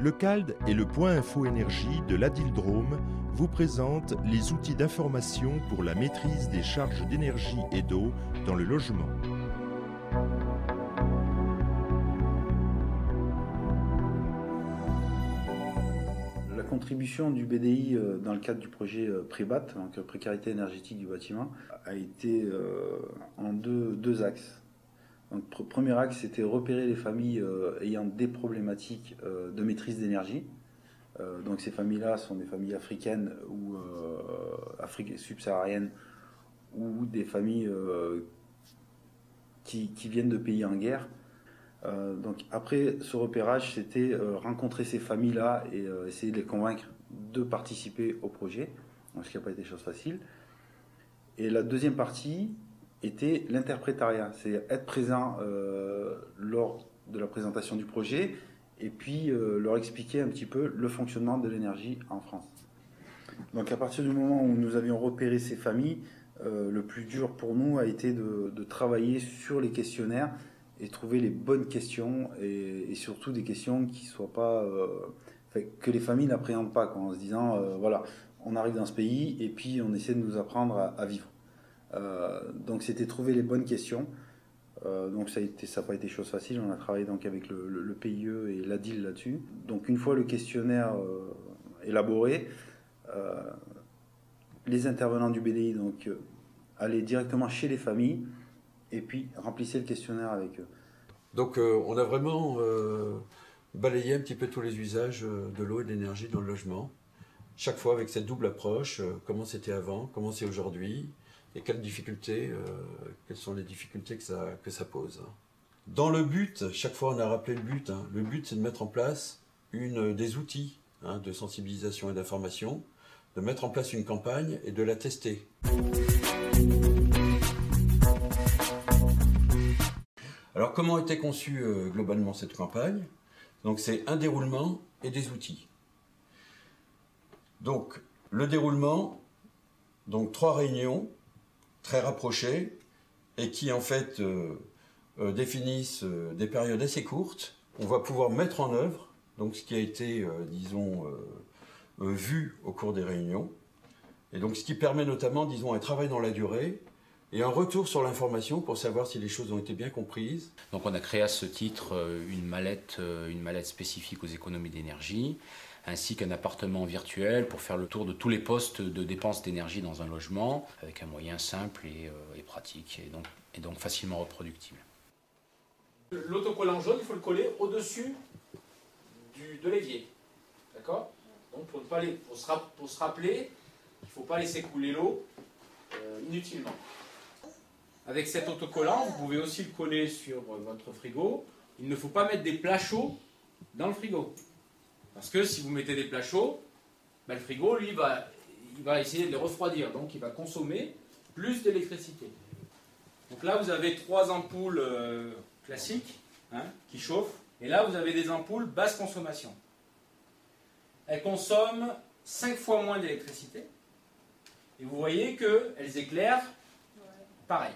Le CALD et le point info énergie de l'Adildrome vous présentent les outils d'information pour la maîtrise des charges d'énergie et d'eau dans le logement. La contribution du BDI dans le cadre du projet Prébat, donc précarité énergétique du bâtiment, a été en deux axes. Donc, premier axe, c'était repérer les familles ayant des problématiques de maîtrise d'énergie. Donc ces familles-là sont des familles africaines ou Afrique subsaharienne ou des familles qui viennent de pays en guerre. Donc après ce repérage, c'était rencontrer ces familles-là et essayer de les convaincre de participer au projet, donc, ce qui n'a pas été chose facile. Et la deuxième partie était l'interprétariat, c'est être présent lors de la présentation du projet et puis leur expliquer un petit peu le fonctionnement de l'énergie en France. Donc à partir du moment où nous avions repéré ces familles, le plus dur pour nous a été de travailler sur les questionnaires et trouver les bonnes questions et surtout des questions qui soient pas que les familles n'appréhendent pas, quoi, en se disant voilà, on arrive dans ce pays et puis on essaie de nous apprendre à vivre. Donc c'était trouver les bonnes questions. Donc ça n'a pas été chose facile. On a travaillé donc avec le PIE et l'ADIL là-dessus. Donc une fois le questionnaire élaboré, les intervenants du BDI donc allaient directement chez les familles et puis remplissaient le questionnaire avec eux. Donc on a vraiment balayé un petit peu tous les usages de l'eau et de l'énergie dans le logement. Chaque fois avec cette double approche, comment c'était avant, comment c'est aujourd'hui, et quelles sont les difficultés que ça pose. Dans le but, chaque fois on a rappelé le but, le but c'est de mettre en place des outils de sensibilisation et d'information, de mettre en place une campagne et de la tester. Alors comment était conçue globalement cette campagne? Donc c'est un déroulement et des outils. Donc le déroulement, donc 3 réunions très rapprochées et qui en fait définissent des périodes assez courtes. On va pouvoir mettre en œuvre donc ce qui a été vu au cours des réunions et donc ce qui permet notamment un travail dans la durée et un retour sur l'information pour savoir si les choses ont été bien comprises. Donc on a créé à ce titre une mallette spécifique aux économies d'énergie, ainsi qu'un appartement virtuel pour faire le tour de tous les postes de dépenses d'énergie dans un logement, avec un moyen simple et pratique, et donc facilement reproductible. L'autocollant jaune, il faut le coller au-dessus de l'évier. D'accord? Donc pour se rappeler, il ne faut pas laisser couler l'eau inutilement. Avec cet autocollant, vous pouvez aussi le coller sur votre frigo. Il ne faut pas mettre des plats chauds dans le frigo. Parce que si vous mettez des plats chauds, le frigo, lui, il va essayer de les refroidir. Donc il va consommer plus d'électricité. Donc là, vous avez 3 ampoules classiques qui chauffent. Et là, vous avez des ampoules basse consommation. Elles consomment 5 fois moins d'électricité. Et vous voyez qu'elles éclairent pareil.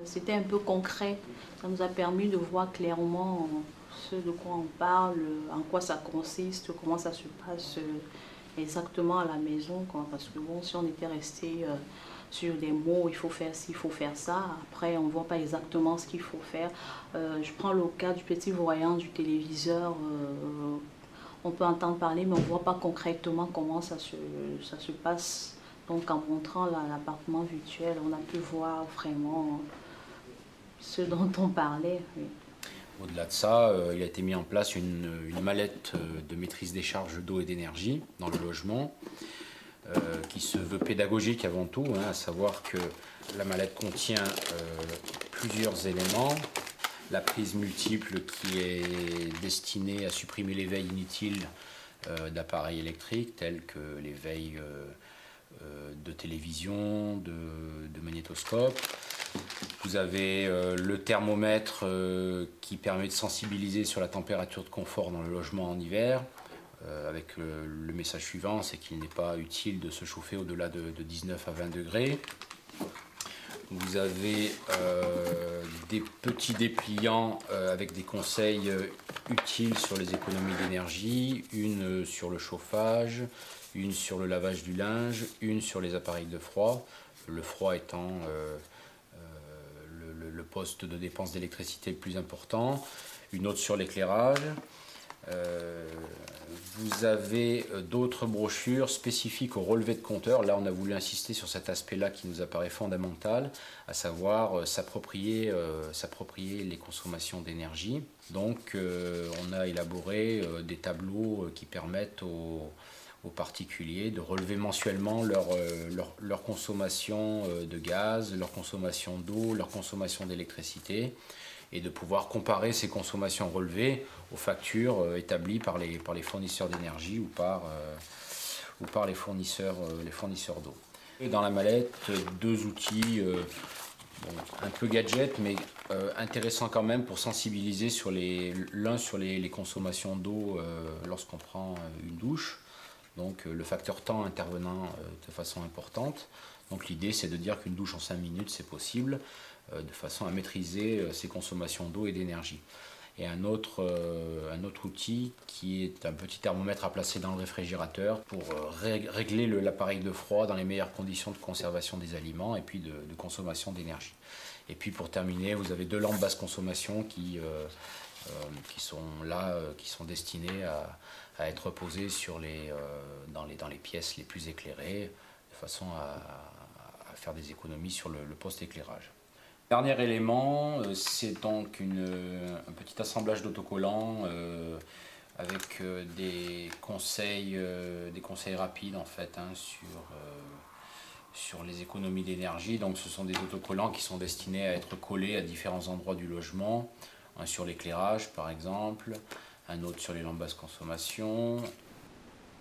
C'était un peu concret. Ça nous a permis de voir clairement ce de quoi on parle, en quoi ça consiste, comment ça se passe exactement à la maison. Parce que bon, si on était resté sur des mots, il faut faire ci, il faut faire ça, après on ne voit pas exactement ce qu'il faut faire. Je prends le cas du petit voyant du téléviseur. On peut entendre parler, mais on ne voit pas concrètement comment ça se passe. Donc en montrant l'appartement virtuel, on a pu voir vraiment ce dont on parlait. Oui. Au-delà de ça, il a été mis en place une mallette de maîtrise des charges d'eau et d'énergie dans le logement, qui se veut pédagogique avant tout, à savoir que la mallette contient plusieurs éléments. La prise multiple qui est destinée à supprimer les veilles inutiles d'appareils électriques tels que les veilles de télévision, de magnétoscope. Vous avez le thermomètre qui permet de sensibiliser sur la température de confort dans le logement en hiver, avec le message suivant, c'est qu'il n'est pas utile de se chauffer au-delà de 19 à 20 degrés. Vous avez des petits dépliants avec des conseils utiles sur les économies d'énergie, une sur le chauffage, une sur le lavage du linge, une sur les appareils de froid, le froid étant le poste de dépense d'électricité le plus important, une autre sur l'éclairage. Vous avez d'autres brochures spécifiques au relevé de compteur. Là, on a voulu insister sur cet aspect-là qui nous apparaît fondamental, à savoir s'approprier les consommations d'énergie. Donc, on a élaboré des tableaux qui permettent aux particuliers de relever mensuellement leur consommation de gaz, leur consommation d'eau, leur consommation d'électricité, et de pouvoir comparer ces consommations relevées aux factures établies par les fournisseurs d'énergie ou par les fournisseurs d'eau. Et dans la mallette, deux outils un peu gadget, mais intéressants quand même pour sensibiliser sur les consommations d'eau lorsqu'on prend une douche. Donc le facteur temps intervenant de façon importante. Donc l'idée, c'est de dire qu'une douche en 5 minutes, c'est possible, de façon à maîtriser ses consommations d'eau et d'énergie. Et un autre outil qui est un petit thermomètre à placer dans le réfrigérateur pour régler l'appareil de froid dans les meilleures conditions de conservation des aliments et puis de consommation d'énergie. Et puis pour terminer, vous avez 2 lampes basse consommation qui sont destinées à être posées dans les pièces les plus éclairées, de façon à faire des économies sur le poste éclairage. Dernier élément, c'est donc un petit assemblage d'autocollants avec des conseils rapides en fait, sur les économies d'énergie. Donc ce sont des autocollants qui sont destinés à être collés à différents endroits du logement, un sur l'éclairage par exemple, un autre sur les lampes basse consommation.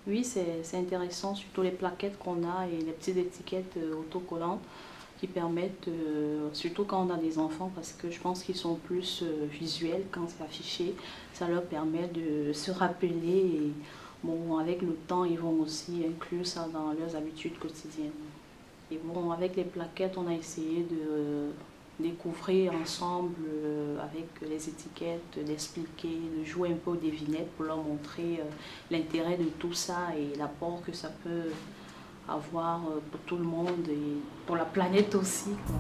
Oui, c'est intéressant, surtout les plaquettes qu'on a et les petites étiquettes autocollantes qui permettent, surtout quand on a des enfants, parce que je pense qu'ils sont plus visuels quand c'est affiché, ça leur permet de se rappeler et bon, avec le temps, ils vont aussi inclure ça dans leurs habitudes quotidiennes. Et bon, avec les plaquettes, on a essayé de découvrir ensemble avec les étiquettes, d'expliquer, de jouer un peu aux devinettes pour leur montrer l'intérêt de tout ça et l'apport que ça peut avoir pour tout le monde et pour la planète aussi, quoi.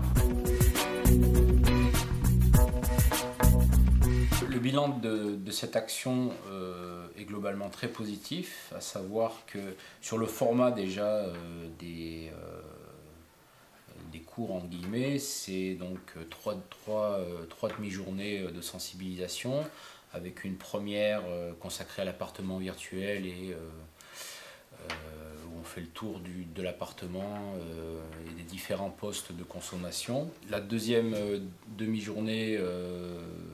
Le bilan de cette action est globalement très positif, à savoir que sur le format déjà des cours en guillemets, c'est donc trois demi-journées de sensibilisation avec une première consacrée à l'appartement virtuel et où on fait le tour de l'appartement et des différents postes de consommation. La deuxième demi-journée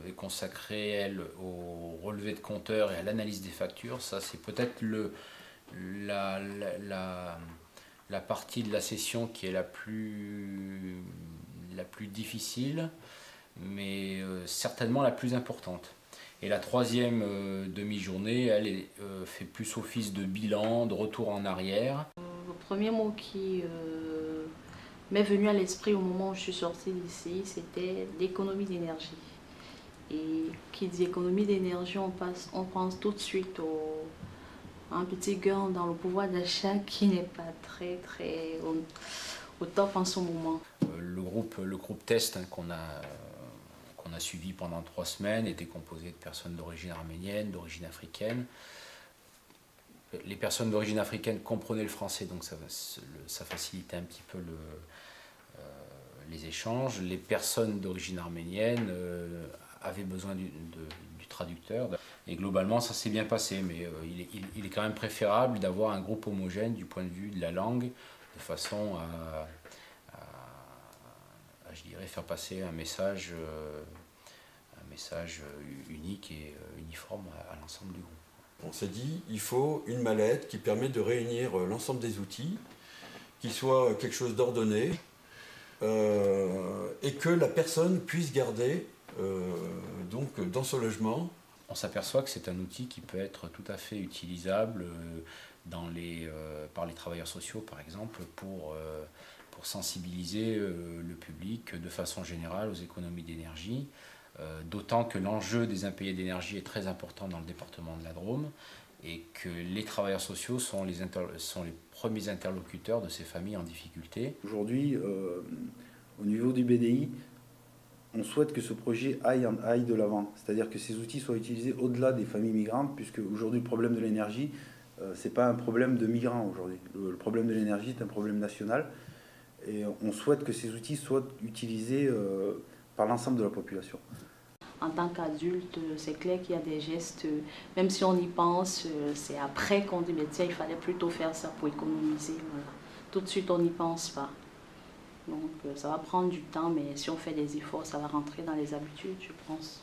est consacrée, elle, au relevé de compteur et à l'analyse des factures. Ça, c'est peut-être la partie de la session qui est la plus difficile, mais certainement la plus importante. Et la troisième demi-journée, elle fait plus office de bilan, de retour en arrière. Le premier mot qui m'est venu à l'esprit au moment où je suis sortie d'ici, c'était l'économie d'énergie. Et qui dit économie d'énergie, on pense tout de suite à un petit gain dans le pouvoir d'achat qui n'est pas très au top en ce moment. Le groupe test qu'on a suivi pendant 3 semaines était composé de personnes d'origine arménienne, d'origine africaine. Les personnes d'origine africaine comprenaient le français, donc ça facilitait un petit peu les échanges. Les personnes d'origine arménienne avaient besoin du traducteur. Et globalement, ça s'est bien passé, mais il est quand même préférable d'avoir un groupe homogène du point de vue de la langue, de façon à je dirais, faire passer un message unique et uniforme à l'ensemble du groupe. On s'est dit, il faut une mallette qui permet de réunir l'ensemble des outils, qu'il soit quelque chose d'ordonné, et que la personne puisse garder donc dans son logement. On s'aperçoit que c'est un outil qui peut être tout à fait utilisable par les travailleurs sociaux, par exemple, pour pour sensibiliser le public de façon générale aux économies d'énergie, d'autant que l'enjeu des impayés d'énergie est très important dans le département de la Drôme et que les travailleurs sociaux sont les premiers interlocuteurs de ces familles en difficulté. Aujourd'hui, au niveau du BDI, on souhaite que ce projet aille de l'avant, c'est-à-dire que ces outils soient utilisés au-delà des familles migrantes, puisque aujourd'hui le problème de l'énergie, ce n'est pas un problème de migrants aujourd'hui. Le problème de l'énergie est un problème national, et on souhaite que ces outils soient utilisés par l'ensemble de la population. En tant qu'adulte, c'est clair qu'il y a des gestes, même si on y pense, c'est après qu'on dit, mais tiens, il fallait plutôt faire ça pour économiser. Voilà. Tout de suite, on n'y pense pas. Donc ça va prendre du temps, mais si on fait des efforts, ça va rentrer dans les habitudes, je pense.